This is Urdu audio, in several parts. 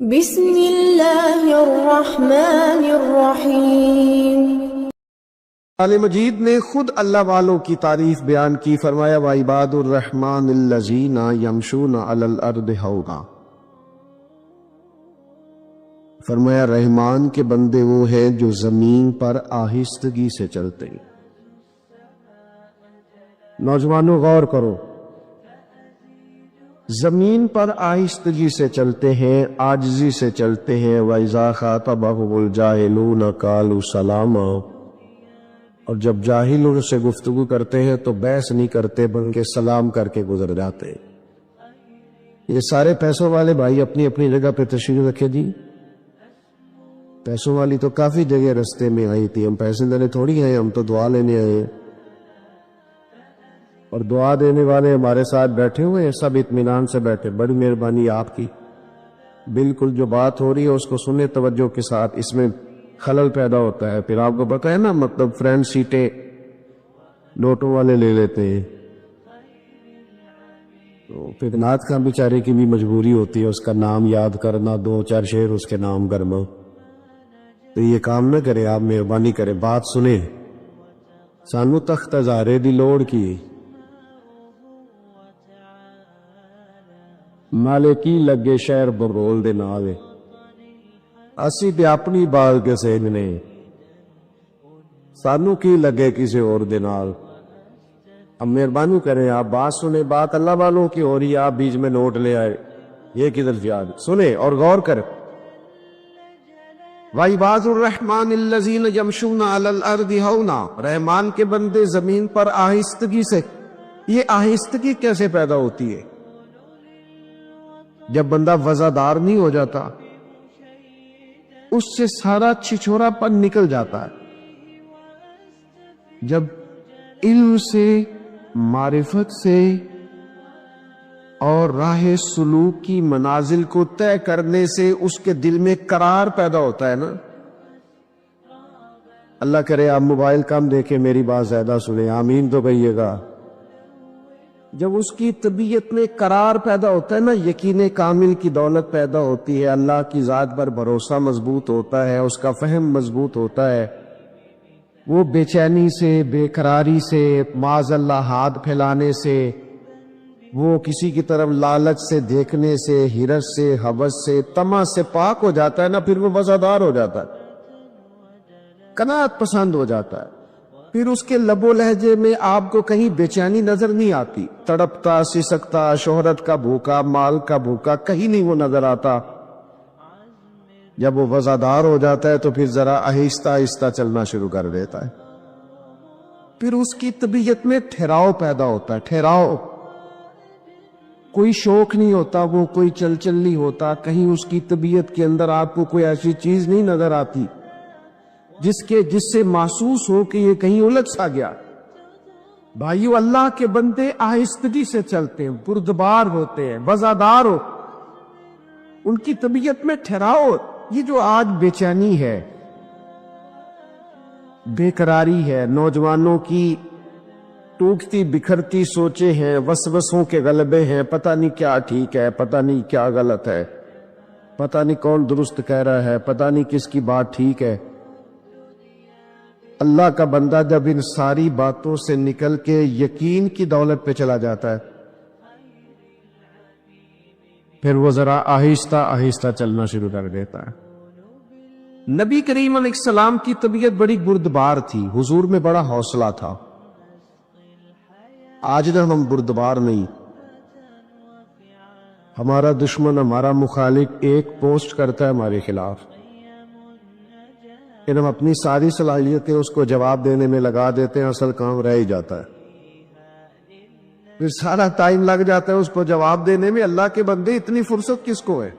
بسم اللہ الرحمن الرحیم۔ قرآن مجید نے خود اللہ والوں کی تعریف بیان کی، فرمایا وَعِبَادُ الرَّحْمَنِ الَّذِينَ يَمْشُونَ عَلَى الْأَرْضِ هَوْنًا، فرمایا رحمان کے بندے وہ ہیں جو زمین پر آہستگی سے چلتے ہیں۔ نوجوانوں غور کرو، زمین پر آہستگی سے چلتے ہیں، عاجزی سے چلتے ہیں۔ وَإِذَا خَاطَبَهُمُ الْجَاهِلُونَ قَالُوا سَلَامًا، اور جب جاہل ان سے گفتگو کرتے ہیں تو بحث نہیں کرتے بلکہ سلام کر کے گزر جاتے ہیں۔ یہ سارے پیسوں والے بھائی اپنی اپنی جگہ پہ تشریف رکھے جی۔ پیسوں والی تو کافی جگہ رستے میں آئی تھی، ہم پیسے دینے تھوڑی آئے، ہم تو دعا لینے آئے ہیں، اور دعا دینے والے ہمارے ساتھ بیٹھے ہوئے ہیں، سب اطمینان سے بیٹھے۔ بڑی مہربانی آپ کی، بالکل جو بات ہو رہی ہے اس کو سنیں توجہ کے ساتھ، اس میں خلل پیدا ہوتا ہے، پھر آپ کو پتہ ہے نا، مطلب فرینڈ سیٹیں نوٹوں والے لے لیتے ہیں، تو پھر نعت خاں بیچارے کی بھی مجبوری ہوتی ہے اس کا نام یاد کرنا، دو چار شعر اس کے نام کرنا۔ تو یہ کام نہ کرے، آپ مہربانی کرے، بات سنیں، سانو تخت ہزارے دی لوڑ کی، نالے کی لگے شہر برول دے نالے، اسی تے اپنی بات کے سیجنے، سانو کی لگے کسی اور دے نال۔ اب مہربانی کریں، آپ بات سنیں، بات اللہ والوں کی ہو رہی ہے، آپ بیچ میں نوٹ لے آئے، یہ کدھر فیاد؟ سنیں اور غور کریں۔ وَعِبَادُ الرَّحْمَنِ الَّذِينَ يَمْشُونَ عَلَى الْأَرْضِ هَوْنًا، رحمان کے بندے زمین پر آہستگی سے۔ یہ آہستگی کیسے پیدا ہوتی ہے؟ جب بندہ وزادار نہیں ہو جاتا، اس سے سارا چھچورا پن نکل جاتا ہے۔ جب علم سے، معرفت سے اور راہ سلوک کی منازل کو طے کرنے سے اس کے دل میں قرار پیدا ہوتا ہے نا۔ اللہ کرے آپ موبائل کم دیکھیں، میری بات زیادہ سنیں، آمین تو کہیے گا۔ جب اس کی طبیعت میں قرار پیدا ہوتا ہے نا، یقین کامل کی دولت پیدا ہوتی ہے، اللہ کی ذات پر بھروسہ مضبوط ہوتا ہے، اس کا فہم مضبوط ہوتا ہے، وہ بے چینی سے، بے قراری سے، معاذ اللہ ہاتھ پھیلانے سے، وہ کسی کی طرف لالچ سے دیکھنے سے، ہرس سے، حوث سے، طمع سے پاک ہو جاتا ہے نا، پھر وہ وزادار ہو جاتا ہے، قناعت پسند ہو جاتا ہے۔ پھر اس کے لب و لہجے میں آپ کو کہیں بے چینی نظر نہیں آتی، تڑپتا، سسکتا، شہرت کا بھوکا، مال کا بھوکا، کہیں نہیں وہ نظر آتا۔ جب وہ وزادار ہو جاتا ہے تو پھر ذرا آہستہ آہستہ چلنا شروع کر دیتا ہے، پھر اس کی طبیعت میں ٹھہراؤ پیدا ہوتا ہے، ٹھہراؤ، کوئی شوق نہیں ہوتا، وہ کوئی چل نہیں ہوتا، کہیں اس کی طبیعت کے اندر آپ کو کوئی ایسی چیز نہیں نظر آتی جس سے محسوس ہو کہ یہ کہیں الجھ سا گیا۔ بھائیو، اللہ کے بندے آہستگی سے چلتے ہیں، بردبار ہوتے ہیں، وزادار ہو، ان کی طبیعت میں ٹھہراؤ۔ یہ جو آج بے چینی ہے، بے قراری ہے، نوجوانوں کی ٹوٹتی بکھرتی سوچیں ہیں، وسوسوں کے غلبے ہیں، پتہ نہیں کیا ٹھیک ہے، پتہ نہیں کیا غلط ہے، پتہ نہیں کون درست کہہ رہا ہے، پتہ نہیں کس کی بات ٹھیک ہے۔ اللہ کا بندہ جب ان ساری باتوں سے نکل کے یقین کی دولت پہ چلا جاتا ہے، پھر وہ ذرا آہستہ آہستہ چلنا شروع کر دیتا ہے۔ نبی کریم علیہ السلام کی طبیعت بڑی بردبار تھی، حضور میں بڑا حوصلہ تھا۔ آج نہ ہم بردبار نہیں، ہمارا دشمن، ہمارا مخالف ایک پوسٹ کرتا ہے ہمارے خلاف، ہم اپنی ساری صلاحیتیں اس کو جواب دینے میں لگا دیتے ہیں، اصل کام رہ ہی جاتا ہے، پھر سارا ٹائم لگ جاتا ہے اس کو جواب دینے میں۔ اللہ کے بندے، اتنی فرصت کس کو ہے؟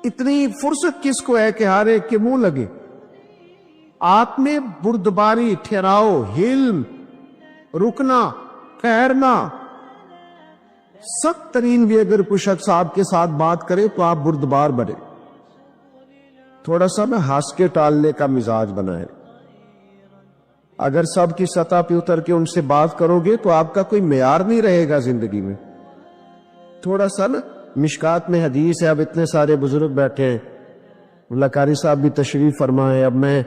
اتنی فرصت کس کو ہے کہ ہر ایک کے منہ لگے؟ آپ میں بردباری، ٹھہراؤ، حلم، رکنا، ٹھہرنا، سخت ترین بھی اگر کوئی شخص آپ کے ساتھ بات کرے تو آپ بردبار بنے، تھوڑا سا میں ہنس کے ٹالنے کا مزاج بنائے۔ اگر سب کی سطح پہ اتر کے ان سے بات کرو گے تو آپ کا کوئی معیار نہیں رہے گا زندگی میں، تھوڑا سا نا مشکات میں حدیث ہے، اب اتنے سارے بزرگ بیٹھے ہیں، اللہ قاری صاحب بھی تشریف فرمائے، اب میں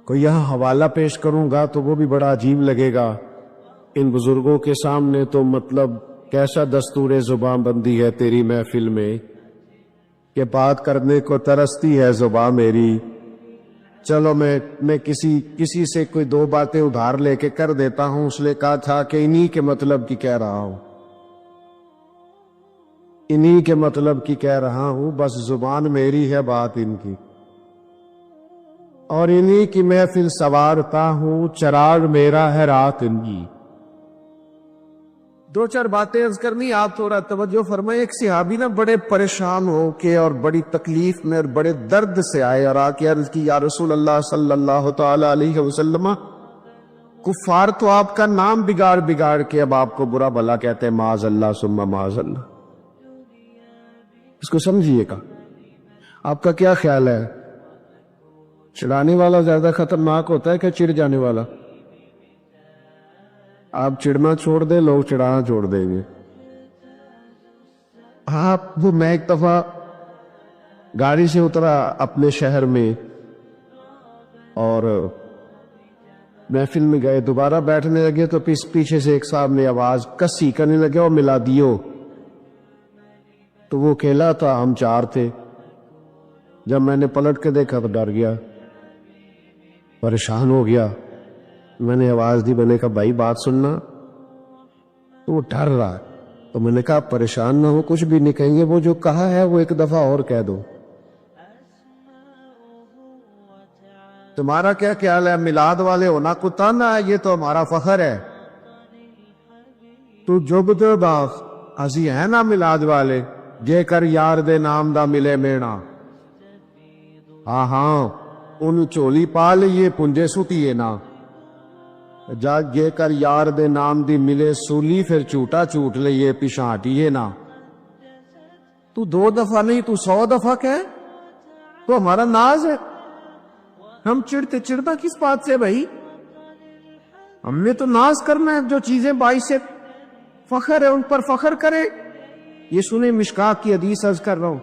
کوئی یہاں حوالہ پیش کروں گا تو وہ بھی بڑا عجیب لگے گا ان بزرگوں کے سامنے، تو مطلب کیسا دستور زبان بندی ہے تیری محفل میں کہ بات کرنے کو ترستی ہے زبان میری۔ چلو میں کسی سے کوئی دو باتیں ادھار لے کے کر دیتا ہوں، اس نے کہا تھا کہ انہی کے مطلب کی کہہ رہا ہوں، انہی کے مطلب کی کہہ رہا ہوں، بس زبان میری ہے بات ان کی، اور انہی کی محفل سوارتا ہوں، چراغ میرا ہے رات ان کی۔ دو چار باتیں عرض کرنی، آپ تھوڑا توجہ فرمائیں۔ ایک صحابی نا بڑے پریشان ہو کے اور بڑی تکلیف میں اور بڑے درد سے آئے اور آ کے عرض کی، یا رسول اللہ صلی اللہ تعالی علیہ وسلم، کفار تو آپ کا نام بگاڑ بگاڑ کے اب آپ کو برا بھلا کہتے ہیں، معاذ اللہ ثم معاذ اللہ۔ اس کو سمجھیے گا، آپ کا کیا خیال ہے؟ چڑھانے والا زیادہ خطرناک ہوتا ہے کہ چڑھ جانے والا؟ آپ چڑھنا چھوڑ دیں، لوگ چڑھانا چھوڑ دیں گے۔ میں ایک دفعہ گاڑی سے اترا اپنے شہر میں اور محفل میں گئے، دوبارہ بیٹھنے لگے تو پیچھے سے ایک صاحب نے آواز کسی کرنے لگے، اور ملا دیو، تو وہ اکیلا تھا، ہم چار تھے۔ جب میں نے پلٹ کے دیکھا تو ڈر گیا، پریشان ہو گیا، میں نے آواز دی، میں نے کہا بھائی بات سننا، تو وہ ڈر رہا ہے، تو میں نے کہا پریشان نہ ہو، کچھ بھی نہیں کہیں گے، وہ جو کہا ہے وہ ایک دفعہ اور کہہ دو۔ تمہارا کیا خیال ہے؟ میلاد والے ہونا کتانا ہے، یہ تو ہمارا فخر ہے۔ تو جب دے باغ ازی ہے نا میلاد والے، جے کر یار دے نام دا ملے مینا، ہاں ان چولی پا لئیے پنجے سٹیے نا، جا جے کر یار دے نام دی ملے سولی، پھر چوٹا چوٹ لئیے پیچھا ہٹیے نا۔ تو 2 دفعہ نہیں، تو 100 دفعہ کہے تو ہمارا ناز ہے۔ ہم چڑھنا کس بات سے بھائی؟ ہم نے تو ناز کرنا ہے، جو چیزیں باعث فخر ہے ان پر فخر کرے۔ یہ سنیں مشکات کی حدیث عرض کر رہا ہوں،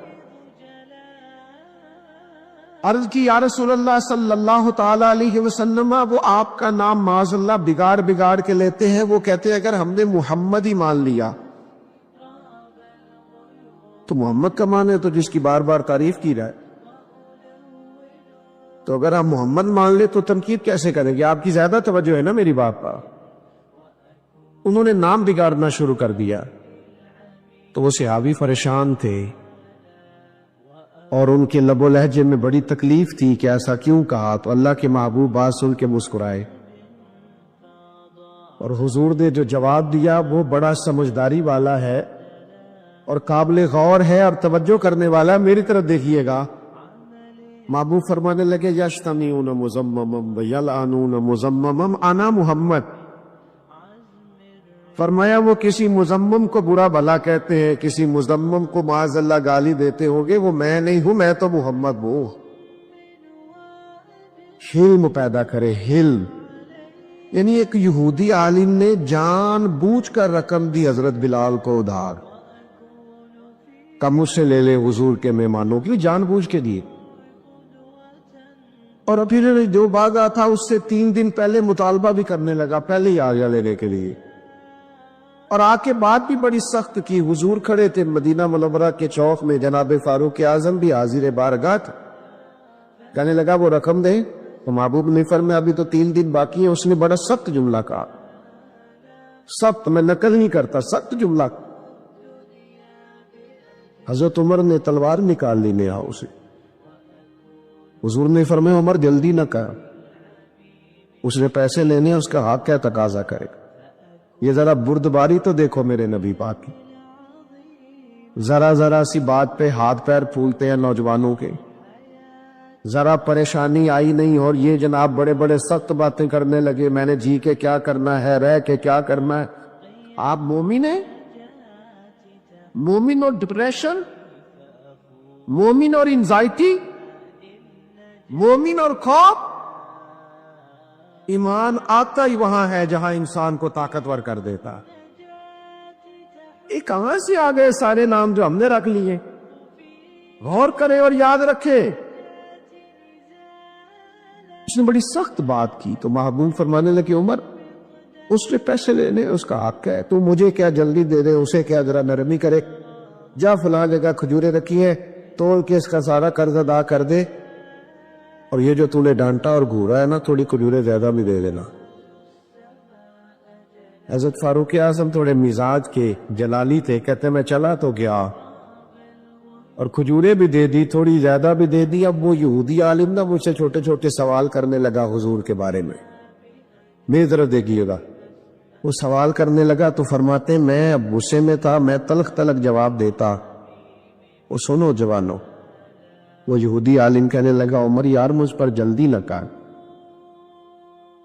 عرض کی یا رسول اللہ صلی اللہ تعالی علیہ وسلم، وہ آپ کا نام معاذ اللہ بگاڑ بگاڑ کے لیتے ہیں، وہ کہتے ہیں اگر ہم نے محمد ہی مان لیا تو محمد کا مانے تو جس کی بار بار تعریف کی رہا ہے، تو اگر آپ محمد مان لے تو تنقید کیسے کریں گے؟ آپ کی زیادہ توجہ ہے نا میری بات پر۔ انہوں نے نام بگاڑنا شروع کر دیا، تو وہ صحابی پریشان تھے اور ان کے لب و لہجے میں بڑی تکلیف تھی کہ ایسا کیوں کہا، تو اللہ کے محبوب بات سن کے مسکرائے، اور حضور نے جو جواب دیا وہ بڑا سمجھداری والا ہے اور قابل غور ہے اور توجہ کرنے والا۔ میری طرف دیکھیے گا، محبوب فرمانے لگے یشتمیون مزممم ویلعنون مزممم، انا محمد۔ فرمایا وہ کسی مزمم کو برا بھلا کہتے ہیں، کسی مزمم کو معاذ اللہ گالی دیتے ہوگے، وہ میں نہیں ہوں، میں تو محمد ہوں۔ حلم پیدا کرے، حلم، یعنی ایک یہودی عالم نے جان بوجھ کر رقم دی حضرت بلال کو ادھار، کم مجھ سے لے لے حضور کے مہمانوں کی، جان بوجھ کے دیے، اور پھر جو بھاگا تھا اس سے 3 دن پہلے مطالبہ بھی کرنے لگا، پہلے ہی آ گیا لینے کے لیے، اور آ کے بات بھی بڑی سخت کی۔ حضور کھڑے تھے مدینہ منورہ کے چوک میں، جناب فاروق اعظم بھی حاضر بارگاہ تھا، کہنے لگا وہ رقم دے، تو محبوب نے فرمایا ابھی تو 3 دن باقی ہیں۔ اس نے بڑا سخت جملہ کہا، سخت، میں نقل نہیں کرتا، سخت جملہ۔ حضرت عمر نے تلوار نکال لی نیاؤں سے، حضور نے فرمایا عمر جلدی نہ کر، اس نے پیسے لینے، اس کا حق کیا تقاضا کرے گا؟ یہ ذرا بردباری تو دیکھو میرے نبی پاک کی، ذرا ذرا سی بات پہ ہاتھ پیر پھولتے ہیں نوجوانوں کے، ذرا پریشانی آئی نہیں اور یہ جناب بڑے بڑے سخت باتیں کرنے لگے، میں نے جی کے کیا کرنا ہے، رہ کے کیا کرنا ہے۔ آپ مومن ہیں؟ مومن اور ڈپریشن، مومن اور انزائٹی، مومن اور خوف، ایمان آتا ہی وہاں ہے جہاں انسان کو طاقتور کر دیتا۔ یہ کہاں سے آ گئے سارے نام جو ہم نے رکھ لیے؟ غور کریں اور یاد رکھیں۔ اس نے بڑی سخت بات کی تو محبوب فرمانے لگے عمر اس سے پیسے لینے اس کا حق ہے، تو مجھے کیا جلدی دے دے، اسے کیا ذرا نرمی کرے، جا فلاں جگہ کھجوریں رکھی ہیں توڑ کے اس کا سارا قرض ادا کر دے، اور یہ جو تو نے ڈانٹا اور گھورا ہے نا تھوڑی کھجوریں زیادہ بھی دے دینا۔ حضرت فاروق اعظم تھوڑے مزاج کے جلالی تھے، کہتے میں چلا تو گیا اور کھجوریں بھی دے دی، تھوڑی زیادہ بھی دے دی۔ اب وہ یہودی عالم نا مجھ سے چھوٹے چھوٹے سوال کرنے لگا حضور کے بارے میں، میری طرف دیکھیے گا، وہ سوال کرنے لگا تو فرماتے میں اب غصے میں تھا، میں تلخ تلخ جواب دیتا۔ وہ سنو جوانو، وہ یہودی عالم کہنے لگا عمر یار مجھ پر جلدی نہ کر،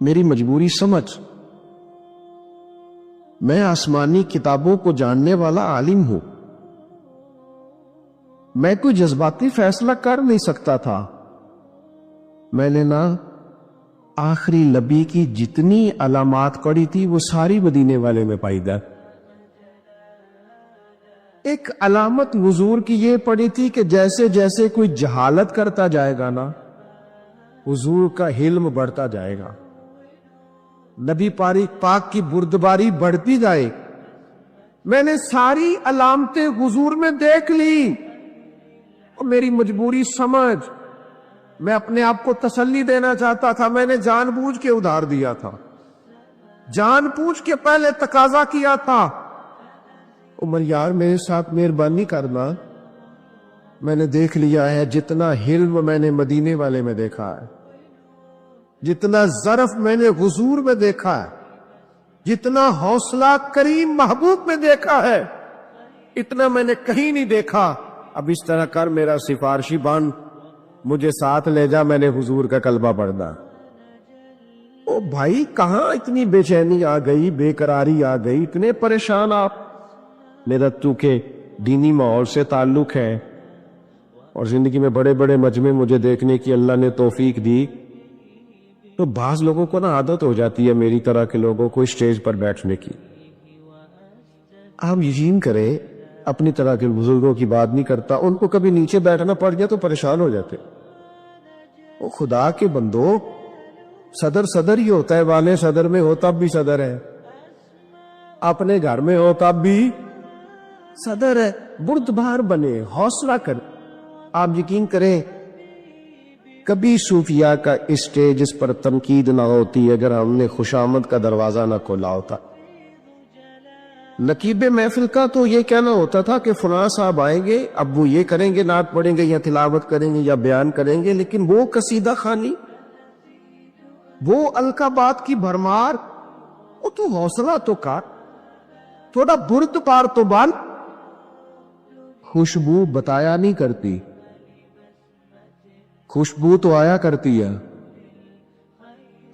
میری مجبوری سمجھ، میں آسمانی کتابوں کو جاننے والا عالم ہوں، میں کوئی جذباتی فیصلہ کر نہیں سکتا تھا، میں نے نا آخری نبی کی جتنی علامات پڑھی تھی وہ ساری مدینے والے میں پائی جائے۔ ایک علامت حضور کی یہ پڑھی تھی کہ جیسے جیسے کوئی جہالت کرتا جائے گا نا حضور کا علم بڑھتا جائے گا، نبی پاک کی بردباری بڑھتی جائے۔ میں نے ساری علامتیں حضور میں دیکھ لی اور میری مجبوری سمجھ، میں اپنے آپ کو تسلی دینا چاہتا تھا، میں نے جان بوجھ کے ادھار دیا تھا، جان بوجھ کے پہلے تقاضا کیا تھا۔ عمر یار میرے ساتھ مہربانی کرنا، میں نے دیکھ لیا ہے جتنا حلم میں نے مدینے والے میں دیکھا ہے، جتنا ظرف میں نے حضور میں دیکھا ہے، جتنا حوصلہ کریم محبوب میں دیکھا ہے، اتنا میں نے کہیں نہیں دیکھا۔ اب اس طرح کر میرا سفارشی بن، مجھے ساتھ لے جا، میں نے حضور کا کلمہ پڑھنا۔ او بھائی کہاں اتنی بے چینی آ گئی، بے قراری آ گئی، اتنے پریشان آپ؟ میرا چونکہ دینی ماحول سے تعلق ہے اور زندگی میں بڑے بڑے مجمع مجھے دیکھنے کی اللہ نے توفیق دی، تو بعض لوگوں کو نا عادت ہو جاتی ہے میری طرح کے لوگوں کو اسٹیج پر بیٹھنے کی۔ آپ یقین کریں اپنی طرح کے بزرگوں کی بات نہیں کرتا، ان کو کبھی نیچے بیٹھنا پڑ گیا تو پریشان ہو جاتے۔ وہ خدا کے بندو، صدر ہی ہوتا ہے، والے صدر میں ہو تب بھی صدر ہے، اپنے گھر میں ہو تب بھی صدر ہے۔ بردبار بنے، حوصلہ کر۔ آپ یقین کریں کبھی صوفیاء کا اسٹیج اس پر تنقید نہ ہوتی اگر ہم نے خوشامد کا دروازہ نہ کھولا ہوتا۔ نقیب محفل کا تو یہ کہنا ہوتا تھا کہ فلاں صاحب آئیں گے، اب وہ یہ کریں گے، نعت پڑھیں گے یا تلاوت کریں گے یا بیان کریں گے، لیکن وہ قصیدہ خوانی، وہ القابات کی بھرمار، وہ تو حوصلہ تو کر، تھوڑا برد پار تو بن۔ خوشبو بتایا نہیں کرتی، خوشبو تو آیا کرتی ہے۔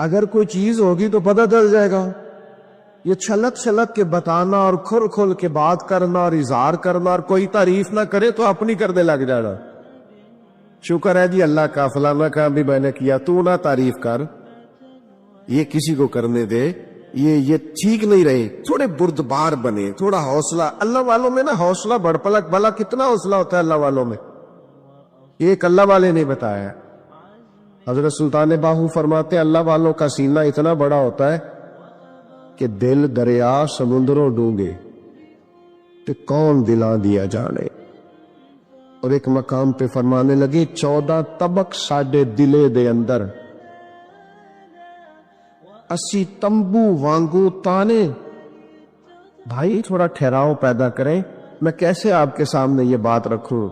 اگر کوئی چیز ہوگی تو پتہ چل جائے گا۔ یہ چھلک کے بتانا اور کھل کھل کے بات کرنا اور اظہار کرنا اور کوئی تعریف نہ کرے تو اپنی کرنے لگ جانا۔ شکر ہے جی اللہ کا، فلانا کام بھی میں نے کیا، تو نہ تعریف کر، یہ کسی کو کرنے دے، یہ ٹھیک نہیں رہے۔ تھوڑے بردبار بنے، تھوڑا حوصلہ۔ اللہ والوں میں نا حوصلہ بڑھ پلک، بھلا کتنا حوصلہ ہوتا ہے اللہ والوں میں، یہ ایک اللہ والے نے بتایا ہے۔ حضرت سلطان باہو فرماتے ہیں اللہ والوں کا سینہ اتنا بڑا ہوتا ہے کہ دل دریا سمندروں ڈونگے تو کون دلا دیا جانے۔ اور ایک مقام پہ فرمانے لگے 14 طبق ساڈے دلے دے اندر، اسی تمبو وانگو تانے۔ بھائی تھوڑا ٹھہراؤ پیدا کریں، میں کیسے آپ کے سامنے یہ بات رکھوں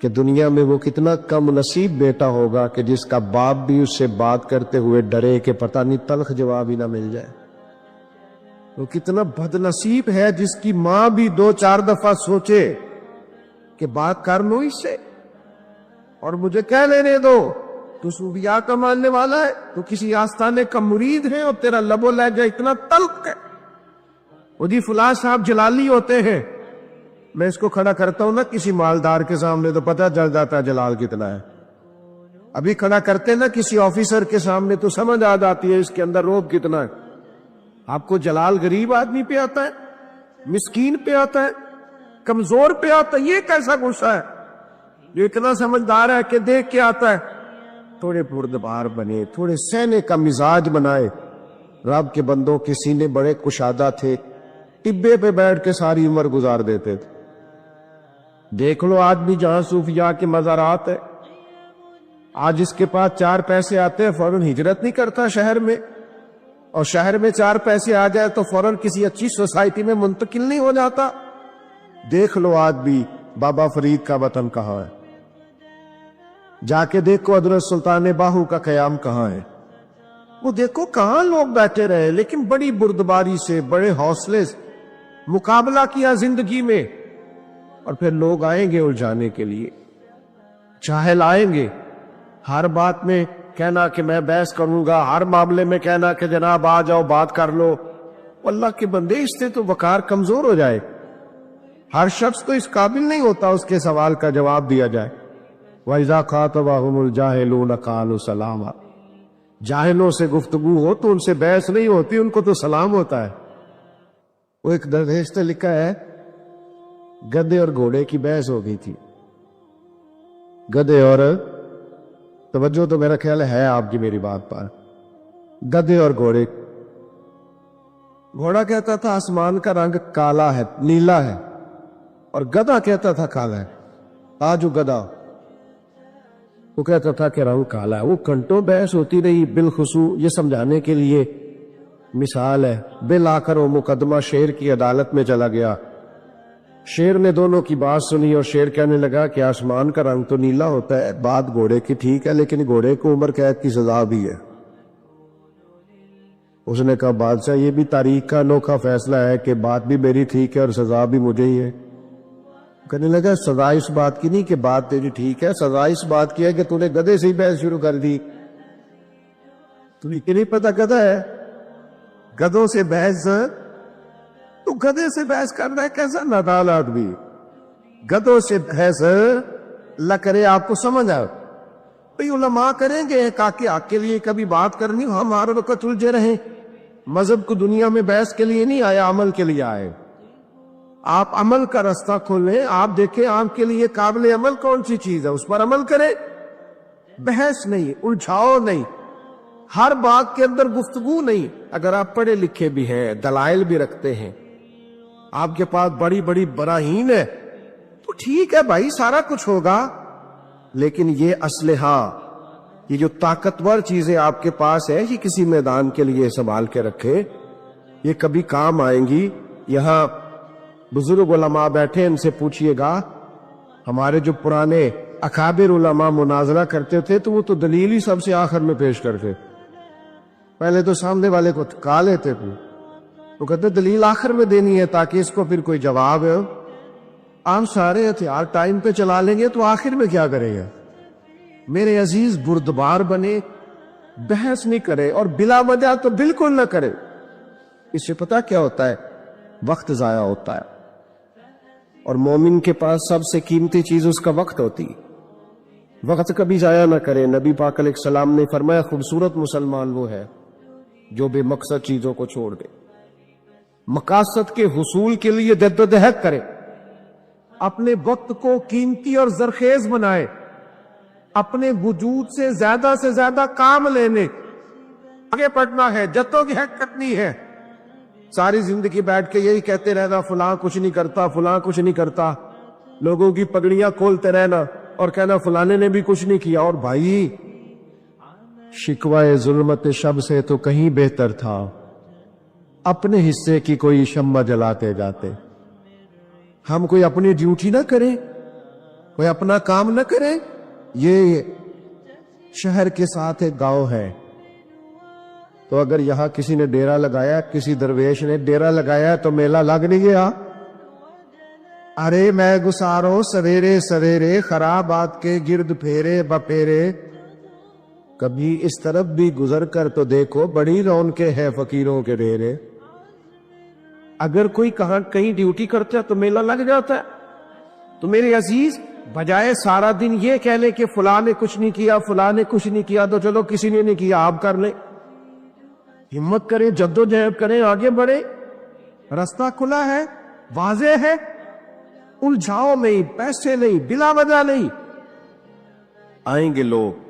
کہ دنیا میں وہ کتنا کم نصیب بیٹا ہوگا کہ جس کا باپ بھی اس سے بات کرتے ہوئے ڈرے کہ پتہ نہیں تلخ جواب ہی نہ مل جائے۔ وہ کتنا بد نصیب ہے جس کی ماں بھی 2-4 دفعہ سوچے کہ بات کر لو اس سے اور مجھے کہہ لینے دو، تو صوفیاء کا ماننے والا ہے، تو کسی آستانے کا مرید ہے اور تیرا لب و لہجہ اتنا تلخ ہے۔ وہ جی فلاں صاحب جلالی ہوتے ہیں، میں اس کو کھڑا کرتا ہوں نا کسی مالدار کے سامنے تو پتہ چل جاتا ہے جلال کتنا ہے، ابھی کھڑا کرتے نا کسی آفیسر کے سامنے تو سمجھ آ جاتی ہے اس کے اندر روب کتنا ہے۔ آپ کو جلال غریب آدمی پہ آتا ہے، مسکین پہ آتا ہے, کمزور پہ آتا ہے. یہ کیسا غصہ ہے جو اتنا سمجھدار ہے کہ دیکھ کے آتا ہے؟ تھوڑے بردبار بنے, تھوڑے سہنے کا مزاج بنائے. رب کے بندوں کے سینے بڑے کشادہ تھے, ٹبے پہ بیٹھ کے ساری عمر گزار دیتے تھے. دیکھ لو آج بھی جہاں صوفیاء کے مزارات ہے, آج اس کے پاس 4 پیسے آتے ہیں فوراً ہجرت نہیں کرتا شہر میں, اور شہر میں 4 پیسے آ جائے تو فوراً کسی اچھی سوسائٹی میں منتقل نہیں ہو جاتا. دیکھ لو آج بھی بابا فرید کا وطن کہاں ہے, جا کے دیکھو حضرت سلطان باہو کا قیام کہاں ہے, وہ دیکھو کہاں لوگ بیٹھے رہے, لیکن بڑی بردباری سے, بڑے حوصلے سے مقابلہ کیا زندگی میں. اور پھر لوگ آئیں گے الجھانے کے لیے, جاہل آئیں گے, ہر بات میں کہنا کہ میں بحث کروں گا, ہر معاملے میں کہنا کہ جناب آ جاؤ بات کر لو. اللہ کے بندے, اس سے تو وقار کمزور ہو جائے. ہر شخص تو اس قابل نہیں ہوتا اس کے سوال کا جواب دیا جائے. وَإِذَا خَاطَبَهُمُ الْجَاهِلُونَ قَالُوا سَلَامًا. جاہلوں سے گفتگو ہو تو ان سے بحث نہیں ہوتی, ان کو تو سلام ہوتا ہے. وہ ایک درویش نے لکھا ہے, گدھے اور گھوڑے کی بحث ہو گئی تھی. گدھے اور, توجہ تو میرا خیال ہے آپ کی میری بات پر, گدھے اور گھوڑے. گھوڑا کہتا تھا آسمان کا رنگ کالا ہے, نیلا ہے, اور گدھا کہتا تھا کالا ہے. آج وہ گدھا, وہ کہتا تھا کہ رنگ کالا ہے. وہ گھنٹوں بحث ہوتی رہی. بالخصوص یہ سمجھانے کے لیے مثال ہے, بالآخر وہ مقدمہ شیر کی عدالت میں چلا گیا. شیر نے دونوں کی بات سنی اور شیر کہنے لگا کہ آسمان کا رنگ تو نیلا ہوتا ہے, بات گھوڑے کی ٹھیک ہے, لیکن گھوڑے کو عمر قید کی سزا بھی ہے. اس نے کہا بادشاہ یہ بھی تاریخ کا انوکھا فیصلہ ہے کہ بات بھی میری ٹھیک ہے اور سزا بھی مجھے ہی ہے. کہنے لگا سزا اس بات کی نہیں کہ بات تیری ٹھیک ہے, سزا اس بات کی ہے کہ تو نے گدھے سے ہی بحث شروع کر دی. تمہیں کہ نہیں پتا گدھا ہے, گدھوں سے بحث, تو گدھے سے بحث کر رہا ہے, کیسا نادان آدمی. گدھوں سے بحث اللہ کرے آپ کو سمجھ آئے. بھئی علماء کریں گے تاکہ آپ کے لیے کبھی بات کرنی ہو, ہم ہر وقت الجھے رہیں. مذہب کو دنیا میں بحث کے لیے نہیں آیا, عمل کے لیے آئے. آپ عمل کا راستہ کھولیں, آپ دیکھیں آپ کے لیے قابل عمل کون سی چیز ہے, اس پر عمل کریں. بحث نہیں, الجھاؤ نہیں, ہر بات کے اندر گفتگو نہیں. اگر آپ پڑھے لکھے بھی ہیں, دلائل بھی رکھتے ہیں, آپ کے پاس بڑی بڑی براہین ہے, تو ٹھیک ہے بھائی, سارا کچھ ہوگا. لیکن یہ اسلحہ, یہ جو طاقتور چیزیں آپ کے پاس ہے, یہ کسی میدان کے لیے سنبھال کے رکھے, یہ کبھی کام آئیں گی. یہاں بزرگ علماء بیٹھے, ان سے پوچھئے گا, ہمارے جو پرانے اکابر علماء مناظرہ کرتے تھے تو وہ تو دلیل ہی سب سے آخر میں پیش کرتے. پہلے تو سامنے والے کو تھکا لیتے تھے, وہ کہتے دلیل آخر میں دینی ہے تاکہ اس کو پھر کوئی جواب ہے. آپ سارے ہتھیار ٹائم پہ چلا لیں گے تو آخر میں کیا کریں گے. میرے عزیز بردبار بنے, بحث نہیں کرے, اور بلا وجہ تو بالکل نہ کرے. اس سے پتہ کیا ہوتا ہے, وقت ضائع ہوتا ہے, اور مومن کے پاس سب سے قیمتی چیز اس کا وقت ہوتی. وقت کبھی ضائع نہ کرے. نبی پاک علیہ السلام نے فرمایا خوبصورت مسلمان وہ ہے جو بے مقصد چیزوں کو چھوڑ دے, مقاصد کے حصول کے لیے جدوجہد کرے, اپنے وقت کو قیمتی اور زرخیز بنائے, اپنے وجود سے زیادہ کام لینے, آگے پڑھنا ہے, جدوجہد کرنی ہے. ساری زندگی بیٹھ کے یہی کہتے رہنا فلاں کچھ نہیں کرتا, فلاں کچھ نہیں کرتا, لوگوں کی پگڑیاں کھولتے رہنا اور کہنا فلانے نے بھی کچھ نہیں کیا. اور بھائی شکوہ ظلمت شب سے تو کہیں بہتر تھا اپنے حصے کی کوئی شمع جلاتے جاتے. ہم کوئی اپنی ڈیوٹی نہ کریں, کوئی اپنا کام نہ کریں. یہ شہر کے ساتھ ایک گاؤں ہے, تو اگر یہاں کسی نے ڈیرا لگایا, کسی درویش نے ڈیرا لگایا تو میلہ لگ نہیں گیا. ارے میں گسارو سویرے سویرے, خرابات کے گرد پھیرے بپیرے, کبھی اس طرف بھی گزر کر تو دیکھو بڑی رونقیں ہے فقیروں کے ڈیرے. اگر کوئی کہیں ڈیوٹی کرتا ہے تو میلہ لگ جاتا ہے. تو میرے عزیز بجائے سارا دن یہ کہنے کہ فلاں نے کچھ نہیں کیا, فلاں نے کچھ نہیں کیا, تو چلو کسی نے نہیں کیا آپ کر لیں. ہمت کریں, جدوجہد کریں, آگے بڑھیں, راستہ کھلا ہے. واضح ہے، الجھاؤ نہیں، پیسے نہیں، بلا وجہ نہیں. آئیں گے لوگ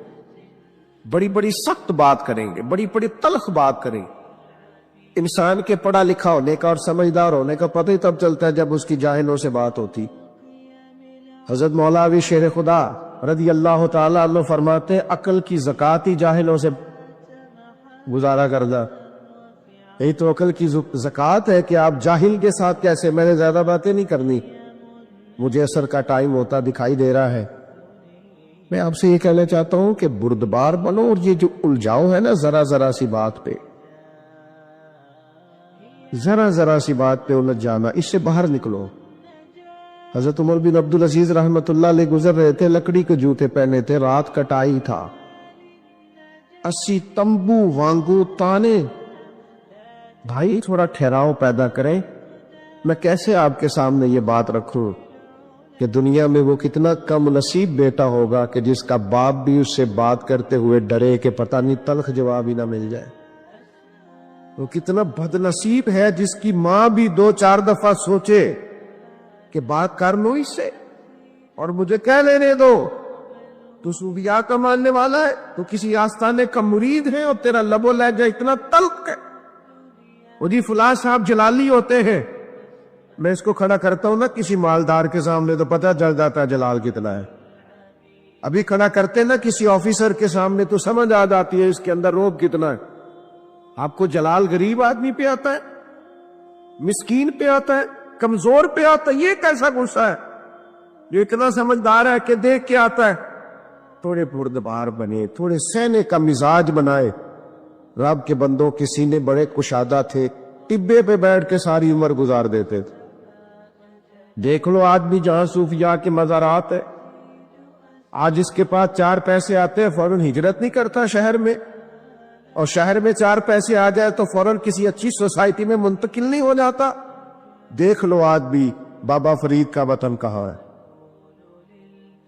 بڑی بڑی سخت بات کریں گے، بڑی بڑی تلخ بات کریں گے. انسان کے پڑھا لکھا ہونے کا اور سمجھدار ہونے کا پتہ ہی تب چلتا ہے جب اس کی جاہلوں سے بات ہوتی. حضرت مولوی شیر خدا رضی اللہ تعالیٰ عنہ فرماتے عقل کی زکوٰۃ ہی جاہلوں سے گزارا کرنا. یہی تو عقل کی زکوٰۃ ہے کہ آپ جاہل کے ساتھ کیسے. میں نے زیادہ باتیں نہیں کرنی، مجھے عصر کا ٹائم ہوتا دکھائی دے رہا ہے. میں آپ سے یہ کہنا چاہتا ہوں کہ بردبار بنو، اور یہ جو الجھاؤ ہے نا ذرا ذرا سی بات پہ، ذرا ذرا سی بات پہ الجھ جانا، اس سے باہر نکلو. حضرت عمر بن عبدالعزیز رحمت اللہ علیہ گزر رہے تھے، لکڑی کے جوتے پہنے تھے، رات کٹائی تھا، 80 تمبو وانگو تانے. بھائی تھوڑا ٹھہراؤ پیدا کریں. میں کیسے آپ کے سامنے یہ بات رکھوں کہ دنیا میں وہ کتنا کم نصیب بیٹا ہوگا کہ جس کا باپ بھی اس سے بات کرتے ہوئے ڈرے کہ پتہ نہیں تلخ جواب ہی نہ مل جائے. وہ کتنا بد نصیب ہے جس کی ماں بھی 2-4 دفعہ سوچے کہ بات کر لو اس سے اور مجھے کہہ لینے دو. تو صوفیاء کا ماننے والا ہے، تو کسی آستانے کا مرید ہے اور تیرا لب و لہجہ اتنا تلخ ہے. وہ جی فلاں صاحب جلالی ہوتے ہیں. میں اس کو کھڑا کرتا ہوں نا کسی مالدار کے سامنے تو پتہ چل جاتا ہے جلال کتنا ہے. ابھی کھڑا کرتے نا کسی آفیسر کے سامنے تو سمجھ آ جاتی ہے اس کے اندر روب کتنا ہے. آپ کو جلال غریب آدمی پہ آتا ہے، مسکین پہ آتا ہے، کمزور پہ آتا ہے. یہ کیسا غصہ ہے جو اتنا سمجھدار ہے کہ دیکھ کے آتا ہے. تھوڑے بردبار بنے، تھوڑے سہنے کا مزاج بنائے. رب کے بندوں کے سینے بڑے کشادہ تھے، ٹبے پہ بیٹھ کے ساری عمر گزار دیتے تھے. دیکھ لو آج بھی جہاں صوفیاء کے مزارات ہے، آج اس کے پاس 4 پیسے آتے ہیں فوراً ہجرت نہیں کرتا شہر میں، اور شہر میں 4 پیسے آ جائے تو فوراً کسی اچھی سوسائٹی میں منتقل نہیں ہو جاتا. دیکھ لو آج بھی بابا فرید کا وطن کہاں ہے،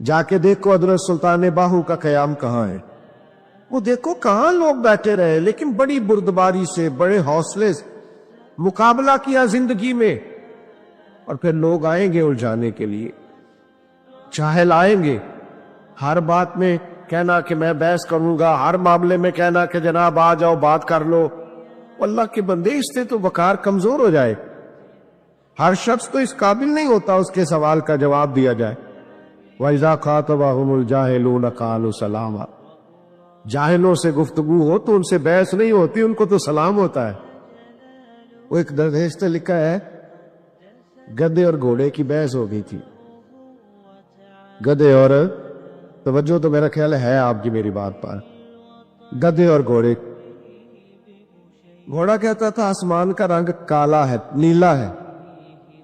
جا کے دیکھو حضرت سلطان باہو کا قیام کہاں ہے. وہ دیکھو کہاں لوگ بیٹھے رہے لیکن بڑی بردباری سے، بڑے حوصلے سے مقابلہ کیا زندگی میں. اور پھر لوگ آئیں گے الجھانے کے لیے، جاہل آئیں گے، ہر بات میں کہنا کہ میں بحث کروں گا، ہر معاملے میں کہنا کہ جناب آ جاؤ بات کر لو. اللہ کے بندے اس سے تو وقار کمزور ہو جائے. ہر شخص تو اس قابل نہیں ہوتا اس کے سوال کا جواب دیا جائے. وَإِذَا خَاطَبَهُمُ الْجَاهِلُونَ قَالُوا سَلَامًا. جاہلوں سے گفتگو ہو تو ان سے بحث نہیں ہوتی، ان کو تو سلام ہوتا ہے. وہ ایک درویش نے لکھا ہے گدھے اور گھوڑے کی بحث ہو گئی تھی. گدھے اور، توجہ تو میرا خیال ہے آپ کی میری بات پر، گدھے اور گھوڑے. گھوڑا کہتا تھا آسمان کا رنگ کالا ہے، نیلا ہے،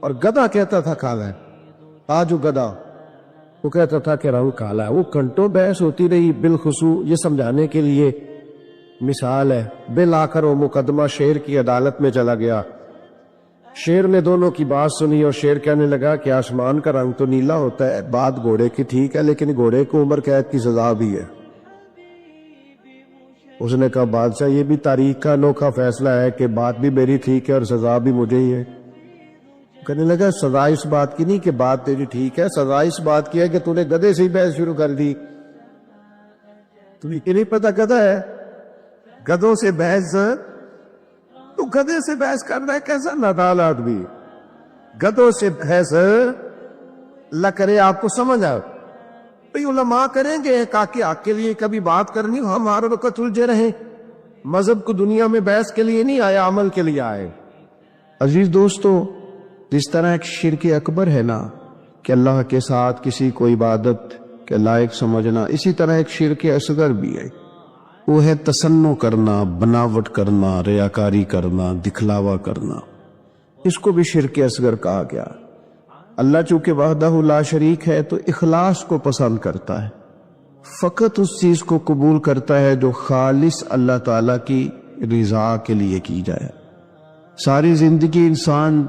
اور گدھا کہتا تھا کالا ہے. آج وہ گدھا وہ کہتا تھا کہ رنگ کالا ہے. وہ گھنٹوں بحث ہوتی رہی. بالخصوص یہ سمجھانے کے لیے مثال ہے، بالآخر وہ مقدمہ شیر کی عدالت میں چلا گیا. شیر نے دونوں کی بات سنی اور شیر کہنے لگا کہ آسمان کا رنگ تو نیلا ہوتا ہے، بات گھوڑے کی ٹھیک ہے، لیکن گھوڑے کو عمر قید کی سزا بھی ہے. اس نے کہا بادشاہ یہ بھی تاریخ کا انوکھا فیصلہ ہے کہ بات بھی میری ٹھیک ہے اور سزا بھی مجھے ہی ہے. کہنے لگا سزا اس بات کی نہیں کہ بات تیری ٹھیک ہے، سزا اس بات کی ہے کہ تو نے گدھے سے ہی بحث شروع کر دی. تمہیں نہیں پتا گدھا ہے، گدھوں سے بحث، تو گدھے سے بحث کر رہا ہے، کیسا نادان آدمی. گدھوں سے بحث اللہ کرے آپ کو سمجھ آئے. بھئی علماء کریں گے تاکہ آپ کے لیے کبھی بات کرنی ہو، ہم ہر وقت الجھے رہیں. مذہب کو دنیا میں بحث کے لیے نہیں آیا، عمل کے لیے آئے. عزیز دوستو، جس طرح ایک شرک اکبر ہے نا کہ اللہ کے ساتھ کسی کو عبادت کے لائق سمجھنا، اسی طرح ایک شرک اصغر بھی ہے. وہ ہے تصنع کرنا، بناوٹ کرنا، ریاکاری کرنا، دکھلاوا کرنا. اس کو بھی شرک اصغر کہا گیا. اللہ چونکہ وحدہ لا شریک ہے تو اخلاص کو پسند کرتا ہے، فقط اس چیز کو قبول کرتا ہے جو خالص اللہ تعالیٰ کی رضا کے لیے کی جائے. ساری زندگی انسان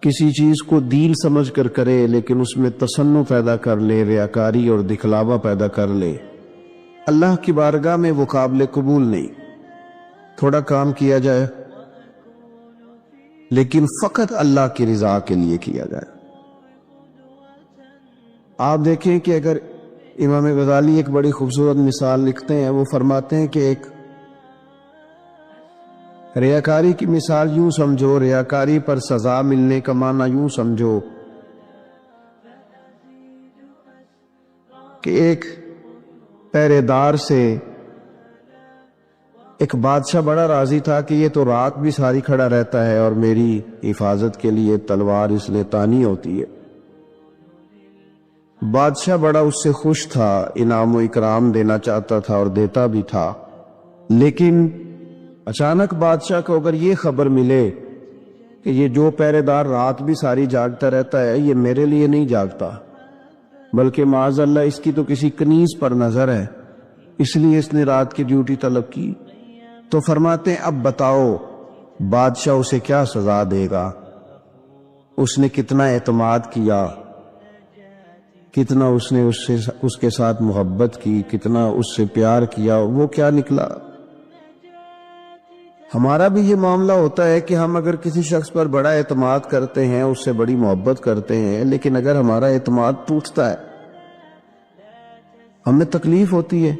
کسی چیز کو دین سمجھ کر کرے لیکن اس میں تصنع پیدا کر لے، ریاکاری اور دکھلاوا پیدا کر لے، اللہ کی بارگاہ میں وہ قابل قبول نہیں. تھوڑا کام کیا جائے، لیکن فقط اللہ کی رضا کے لیے کیا جائے۔ آپ دیکھیں کہ اگر امام غزالی ایک بڑی خوبصورت مثال لکھتے ہیں، وہ فرماتے ہیں کہ ایک ریاکاری کی مثال یوں سمجھو، ریاکاری پر سزا ملنے کا معنی یوں سمجھو کہ ایک پہرے دار سے ایک بادشاہ بڑا راضی تھا کہ یہ تو رات بھی ساری کھڑا رہتا ہے اور میری حفاظت کے لیے تلوار اس لیے تانی ہوتی ہے۔ بادشاہ بڑا اس سے خوش تھا، انعام و اکرام دینا چاہتا تھا اور دیتا بھی تھا، لیکن اچانک بادشاہ کو اگر یہ خبر ملے کہ یہ جو پہرے دار رات بھی ساری جاگتا رہتا ہے یہ میرے لیے نہیں جاگتا بلکہ معاذ اللہ اس کی تو کسی کنیز پر نظر ہے، اس لیے اس نے رات کی ڈیوٹی طلب کی، تو فرماتے ہیں اب بتاؤ بادشاہ اسے کیا سزا دے گا؟ اس نے کتنا اعتماد کیا، کتنا اس نے اس کے ساتھ محبت کی، کتنا اس سے پیار کیا، وہ کیا نکلا؟ ہمارا بھی یہ معاملہ ہوتا ہے کہ ہم اگر کسی شخص پر بڑا اعتماد کرتے ہیں، اس سے بڑی محبت کرتے ہیں، لیکن اگر ہمارا اعتماد ٹوٹتا ہے ہمیں تکلیف ہوتی ہے۔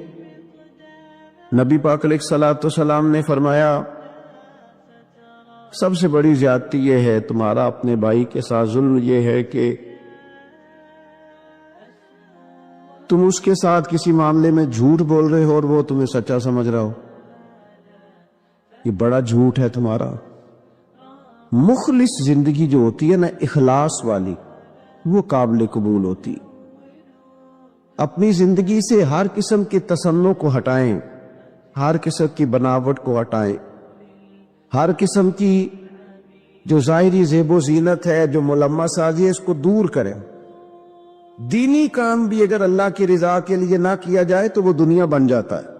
نبی پاک علیہ الصلوۃ والسلام نے فرمایا سب سے بڑی زیادتی یہ ہے تمہارا اپنے بھائی کے ساتھ ظلم، یہ ہے کہ تم اس کے ساتھ کسی معاملے میں جھوٹ بول رہے ہو اور وہ تمہیں سچا سمجھ رہا ہو، یہ بڑا جھوٹ ہے تمہارا۔ مخلص زندگی جو ہوتی ہے نا، اخلاص والی، وہ قابل قبول ہوتی۔ اپنی زندگی سے ہر قسم کے تصنع کو ہٹائیں، ہر قسم کی بناوٹ کو ہٹائیں، ہر قسم کی جو ظاہری زیب و زینت ہے، جو ملمس سازی ہے، اس کو دور کریں۔ دینی کام بھی اگر اللہ کی رضا کے لیے نہ کیا جائے تو وہ دنیا بن جاتا ہے،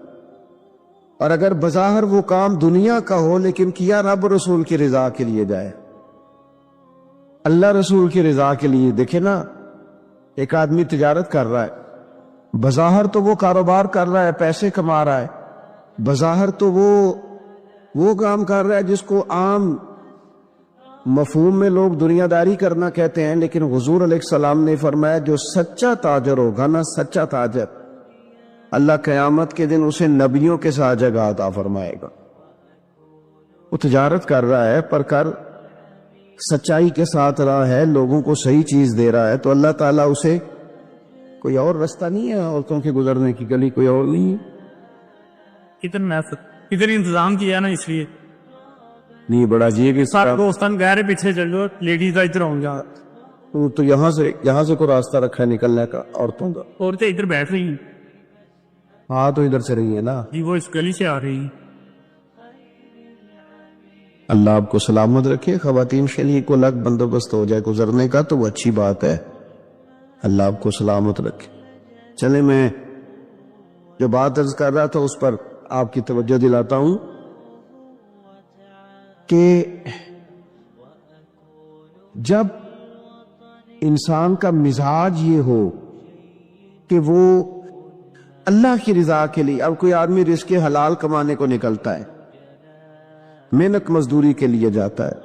اور اگر بظاہر وہ کام دنیا کا ہو لیکن کیا رب رسول کی رضا کے لیے جائے، اللہ رسول کی رضا کے لیے۔ دیکھیں نا، ایک آدمی تجارت کر رہا ہے، بظاہر تو وہ کاروبار کر رہا ہے، پیسے کما رہا ہے، بظاہر تو وہ کام کر رہا ہے جس کو عام مفہوم میں لوگ دنیا داری کرنا کہتے ہیں، لیکن حضور علیہ السلام نے فرمایا جو سچا تاجر ہوگا نا، سچا تاجر، اللہ قیامت کے دن اسے نبیوں کے ساتھ جگہ عطا فرمائے گا۔ وہ تجارت کر رہا ہے پر کر سچائی کے ساتھ رہا ہے، لوگوں کو صحیح چیز دے رہا ہے، تو اللہ تعالیٰ اسے، کوئی اور رستہ نہیں ہے عورتوں کے گزرنے کی، گلی کوئی اور نہیں ہے۔ ادھر انتظام کیا نا، اس لیے نہیں بڑا جی کہ سارے دوستان گئے رہے پیچھے چل جاؤ، لیڈیز ادھر ہوں گا، تو یہاں سے کوئی راستہ رکھا ہے نکلنے کا عورتوں کا؟ عورتیں ادھر بیٹھ رہی ہیں، ہاں تو ادھر سے رہی ہے نا جی وہ اس گلی سے آ رہی ہیں۔ اللہ آپ کو سلامت رکھے، خواتین کے لیے کوئی الگ بندوبست ہو جائے گزرنے کا تو وہ اچھی بات ہے، اللہ آپ کو سلامت رکھے۔ چلے میں جو بات عرض کر رہا تھا اس پر آپ کی توجہ دلاتا ہوں کہ جب انسان کا مزاج یہ ہو کہ وہ اللہ کی رضا کے لیے، اب کوئی آدمی رزق حلال کمانے کو نکلتا ہے، محنت مزدوری کے لیے جاتا ہے،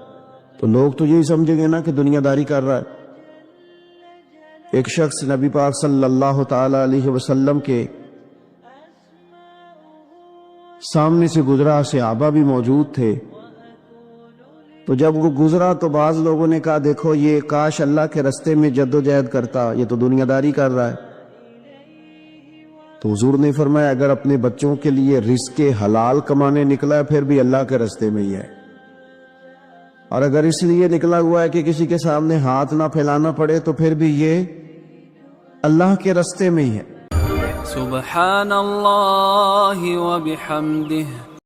تو لوگ تو یہی سمجھیں گے نا کہ دنیا داری کر رہا ہے۔ ایک شخص نبی پاک صلی اللہ تعالی علیہ وسلم کے سامنے سے گزرا، صحابہ بھی موجود تھے، تو جب وہ گزرا تو بعض لوگوں نے کہا دیکھو یہ کاش اللہ کے رستے میں جد و جہد کرتا، یہ تو دنیا داری کر رہا ہے۔ تو حضور نے فرمایا اگر اپنے بچوں کے لیے رزق حلال کمانے نکلا ہے پھر بھی اللہ کے رستے میں ہی ہے، اور اگر اس لیے نکلا ہوا ہے کہ کسی کے سامنے ہاتھ نہ پھیلانا پڑے تو پھر بھی یہ اللہ کے رستے میں ہی ہے۔ سبحان اللہ و بحمدہ